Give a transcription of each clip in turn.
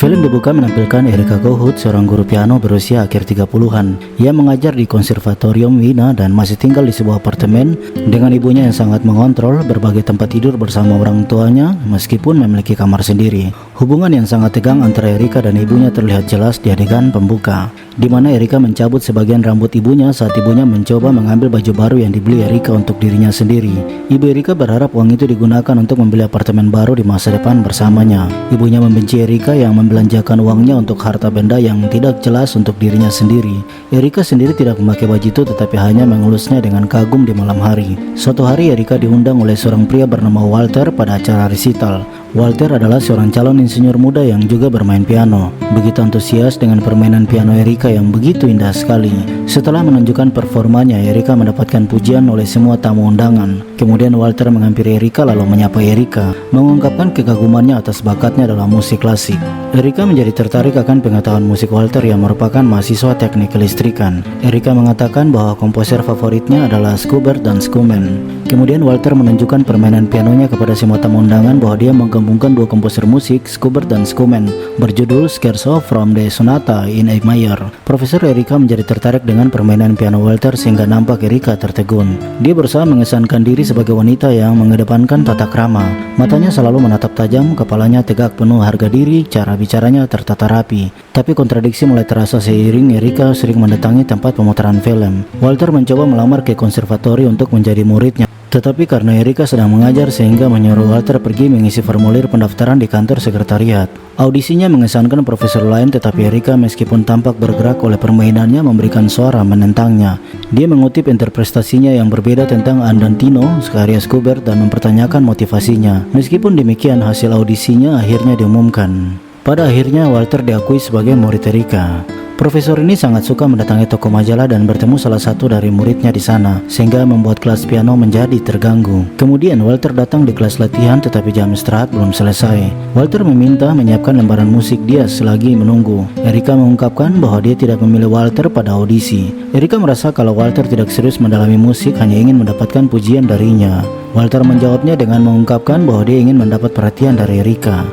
Film dibuka menampilkan Erika Kohut, seorang guru piano berusia akhir 30-an. Ia mengajar di Konservatorium Wina dan masih tinggal di sebuah apartemen dengan ibunya yang sangat mengontrol berbagai tempat tidur bersama orang tuanya meskipun memiliki kamar sendiri. Hubungan yang sangat tegang antara Erika dan ibunya terlihat jelas di adegan pembuka, di mana Erika mencabut sebagian rambut ibunya saat ibunya mencoba mengambil baju baru yang dibeli Erika untuk dirinya sendiri. Ibu Erika berharap uang itu digunakan untuk membeli apartemen baru di masa depan bersamanya. Ibunya membenci Erika yang membelanjakan uangnya untuk harta benda yang tidak jelas untuk dirinya sendiri. Erika sendiri tidak memakai baju itu tetapi hanya mengelusnya dengan kagum di malam hari. Suatu hari Erika diundang oleh seorang pria bernama Walter pada acara resital. Walter adalah seorang calon insinyur muda yang juga bermain piano. Begitu antusias dengan permainan piano Erika yang begitu indah sekali. Setelah menunjukkan performanya, Erika mendapatkan pujian oleh semua tamu undangan. Kemudian Walter menghampiri Erika lalu menyapa Erika, mengungkapkan kekagumannya atas bakatnya dalam musik klasik. Erika menjadi tertarik akan pengetahuan musik Walter yang merupakan mahasiswa teknik kelistrikan. Erika mengatakan bahwa komposer favoritnya adalah Schubert dan Schumann. Kemudian Walter menunjukkan permainan pianonya kepada semua tamu undangan bahwa dia menggabungkan dua komposer musik, Schubert dan Schumann, berjudul Scherzo from the Sonata in A Major. Profesor Erika menjadi tertarik dengan permainan piano Walter sehingga nampak Erika tertegun. Dia berusaha mengesankan diri sebagai wanita yang mengedepankan tata krama. Matanya selalu menatap tajam, kepalanya tegak penuh harga diri, cara bicaranya tertata rapi. Tapi kontradiksi mulai terasa seiring Erika sering mendatangi tempat pemutaran film. Walter mencoba melamar ke konservatori untuk menjadi muridnya. Tetapi karena Erika sedang mengajar sehingga menyuruh Walter pergi mengisi formulir pendaftaran di kantor sekretariat. Audisinya mengesankan profesor lain tetapi Erika meskipun tampak bergerak oleh permainannya memberikan suara menentangnya. Dia mengutip interpretasinya yang berbeda tentang Andantino, karya Schubert dan mempertanyakan motivasinya. Meskipun demikian hasil audisinya akhirnya diumumkan. Pada akhirnya Walter diakui sebagai murid Erika. Profesor ini sangat suka mendatangi toko majalah dan bertemu salah satu dari muridnya di sana, sehingga membuat kelas piano menjadi terganggu. Kemudian Walter datang di kelas latihan tetapi jam istirahat belum selesai. Walter meminta menyiapkan lembaran musik dia selagi menunggu. Erika mengungkapkan bahwa dia tidak memilih Walter pada audisi. Erika merasa kalau Walter tidak serius mendalami musik, hanya ingin mendapatkan pujian darinya. Walter menjawabnya dengan mengungkapkan bahwa dia ingin mendapat perhatian dari Erika.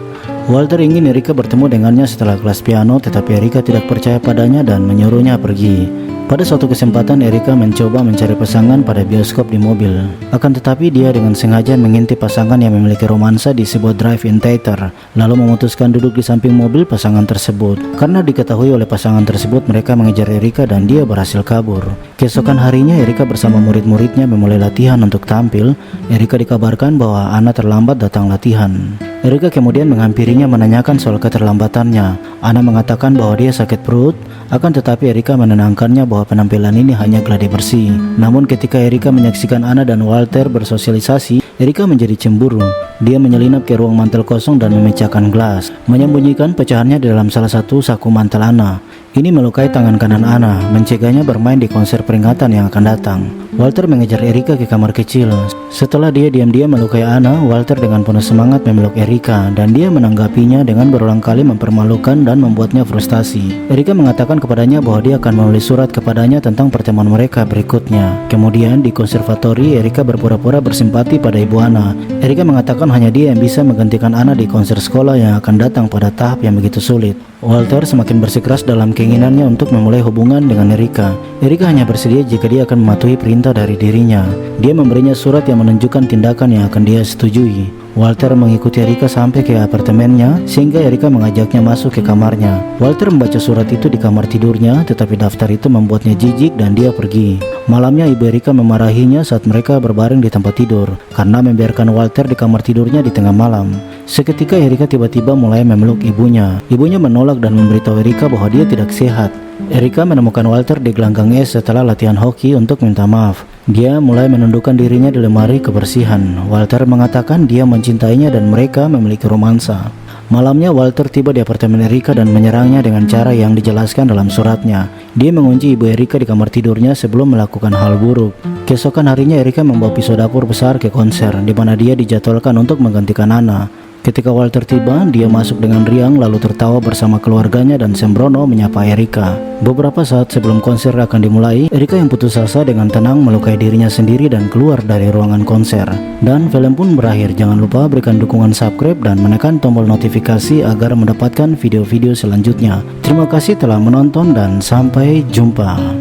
Walter ingin Erika bertemu dengannya setelah kelas piano tetapi Erika tidak percaya padanya dan menyuruhnya pergi. Pada suatu kesempatan Erika mencoba mencari pasangan pada bioskop di mobil. Akan tetapi dia dengan sengaja mengintip pasangan yang memiliki romansa di sebuah drive-in theater, lalu memutuskan duduk di samping mobil pasangan tersebut. Karena diketahui oleh pasangan tersebut mereka mengejar Erika dan dia berhasil kabur. Keesokan harinya Erika bersama murid-muridnya memulai latihan untuk tampil. Erika dikabarkan bahwa Anna terlambat datang latihan. Erika kemudian menghampirinya menanyakan soal keterlambatannya. Anna mengatakan bahwa dia sakit perut, akan tetapi Erika menenangkannya bahwa penampilan ini hanya gladi bersih. Namun ketika Erika menyaksikan Anna dan Walter bersosialisasi, Erika menjadi cemburu. Dia menyelinap ke ruang mantel kosong dan memecahkan gelas, menyembunyikan pecahannya di dalam salah satu saku mantel Anna. Ini melukai tangan kanan Anna, mencegahnya bermain di konser peringatan yang akan datang. Walter mengejar Erika ke kamar kecil. Setelah dia diam-diam melukai Anna, Walter dengan penuh semangat memeluk Erika dan dia menanggapinya dengan berulang kali mempermalukan dan membuatnya frustasi. Erika mengatakan kepadanya bahwa dia akan menulis surat kepadanya tentang pertemuan mereka berikutnya. Kemudian di konservatori, Erika berpura-pura bersimpati pada ibu Anna. Erika mengatakan hanya dia yang bisa menggantikan Anna di konser sekolah yang akan datang pada tahap yang begitu sulit. Walter semakin bersikeras dalam keinginannya untuk memulai hubungan dengan Erika. Erika hanya bersedia jika dia akan mematuhi perintah dari dirinya. Dia memberinya surat yang menunjukkan tindakan yang akan dia setujui. Walter mengikuti Erika sampai ke apartemennya sehingga Erika mengajaknya masuk ke kamarnya. Walter membaca surat itu di kamar tidurnya tetapi daftar itu membuatnya jijik dan dia pergi. Malamnya ibu Erika memarahinya saat mereka berbaring di tempat tidur karena membiarkan Walter di kamar tidurnya di tengah malam. Seketika Erika tiba-tiba mulai memeluk ibunya. Ibunya menolak dan memberitahu Erika bahwa dia tidak sehat. Erika menemukan Walter di gelanggang es setelah latihan hoki untuk minta maaf. Dia mulai menundukkan dirinya di lemari kebersihan. Walter mengatakan dia mencintainya dan mereka memiliki romansa. Malamnya Walter tiba di apartemen Erika dan menyerangnya dengan cara yang dijelaskan dalam suratnya. Dia mengunci ibu Erika di kamar tidurnya sebelum melakukan hal buruk. Keesokan harinya Erika membawa pisau dapur besar ke konser, di mana dia dijadwalkan untuk menggantikan Anna. Ketika Walter tiba, dia masuk dengan riang lalu tertawa bersama keluarganya dan sembrono menyapa Erika. Beberapa saat sebelum konser akan dimulai, Erika yang putus asa dengan tenang melukai dirinya sendiri dan keluar dari ruangan konser. Dan film pun berakhir. Jangan lupa berikan dukungan subscribe dan menekan tombol notifikasi agar mendapatkan video-video selanjutnya. Terima kasih telah menonton dan sampai jumpa.